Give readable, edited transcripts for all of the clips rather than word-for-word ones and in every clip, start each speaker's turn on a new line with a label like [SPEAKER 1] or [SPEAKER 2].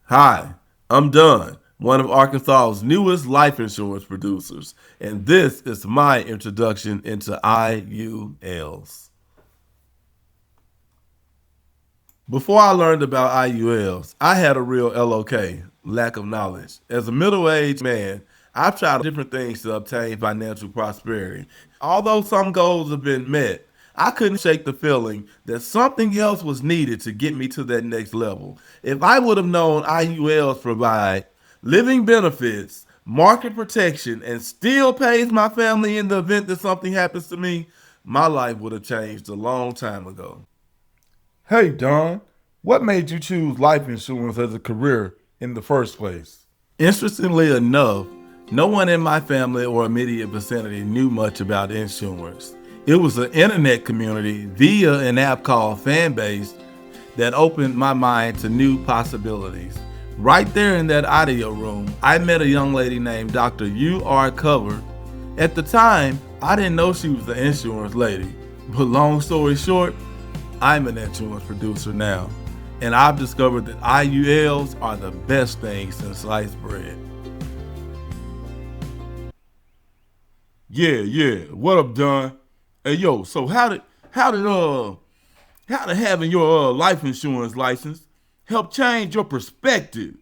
[SPEAKER 1] Hi, I'm Dunn, one of Arkansas's newest life insurance producers, and this is my introduction into IULs. Before I learned about IULs, I had a real LOK, lack of knowledge. As a middle aged man, I've tried different things to obtain financial prosperity. Although some goals have been met, I couldn't shake the feeling that something else was needed to get me to that next level. If I would have known IULs provide living benefits, market protection, and still pays my family in the event that something happens to me, my life would have changed a long time ago. Hey, Don, what made you choose life insurance as a career in the first place? Interestingly enough, no one in my family or immediate vicinity knew much about insurance. It was an internet community via an app called Fanbase that opened my mind to new possibilities. Right there in that audio room, I met a young lady named Dr. U.R. Covered. At the time, I didn't know she was the insurance lady, but long story short, I'm an insurance producer now, and I've discovered that IULs are the best thing since sliced bread. Yeah. What up, Don? Hey, yo. So how did having your life insurance license help change your perspective?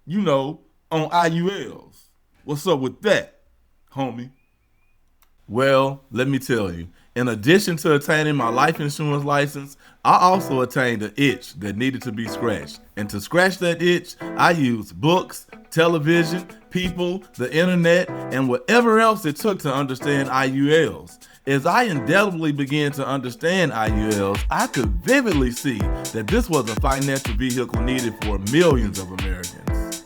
[SPEAKER 1] On IULs. What's up with that, homie? Well, let me tell you. In addition to attaining my life insurance license, I also attained an itch that needed to be scratched. And to scratch that itch, I used books, television, people, the internet, and whatever else it took to understand IULs. As I indelibly began to understand IULs, I could vividly see that this was a financial vehicle needed for millions of Americans.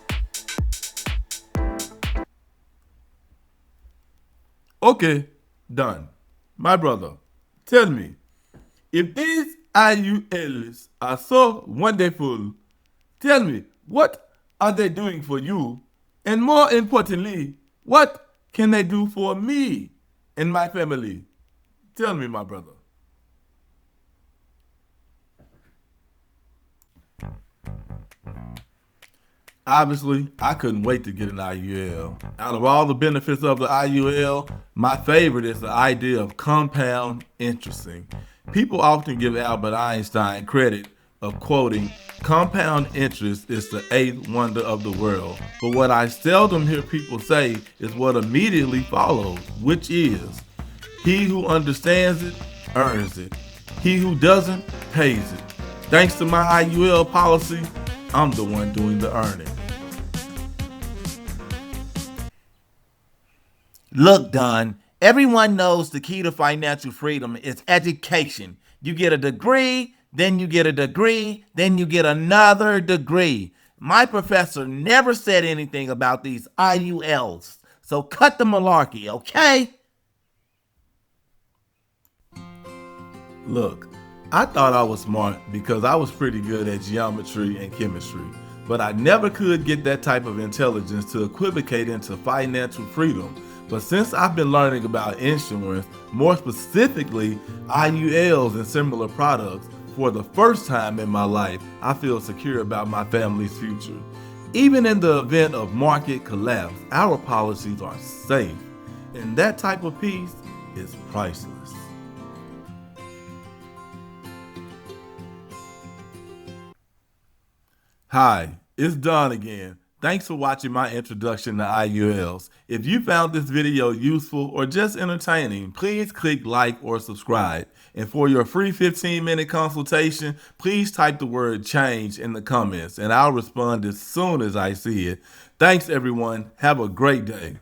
[SPEAKER 1] Okay, done. My brother, tell me, if these IULs are so wonderful, tell me, what are they doing for you? And more importantly, what can they do for me and my family? Tell me, my brother. Obviously, I couldn't wait to get an IUL. Out of all the benefits of the IUL, my favorite is the idea of compound interesting. People often give Albert Einstein credit of quoting, compound interest is the eighth wonder of the world. But what I seldom hear people say is what immediately follows, which is, he who understands it earns it. He who doesn't pays it. Thanks to my IUL policy, I'm the one doing the earning.
[SPEAKER 2] Look, Don, everyone knows the key to financial freedom is education. You get a degree, then you get a degree, then you get another degree. My professor never said anything about these IULs, so cut the malarkey, okay?
[SPEAKER 1] Look, I thought I was smart because I was pretty good at geometry and chemistry, but I never could get that type of intelligence to equivocate into financial freedom. But since I've been learning about insurance, more specifically IULs and similar products, for the first time in my life, I feel secure about my family's future. Even in the event of market collapse, our policies are safe, and that type of peace is priceless. Hi, it's Don again. Thanks for watching my introduction to IULs. If you found this video useful or just entertaining, please click like or subscribe. And for your free 15-minute consultation, please type the word change in the comments and I'll respond as soon as I see it. Thanks everyone. Have a great day.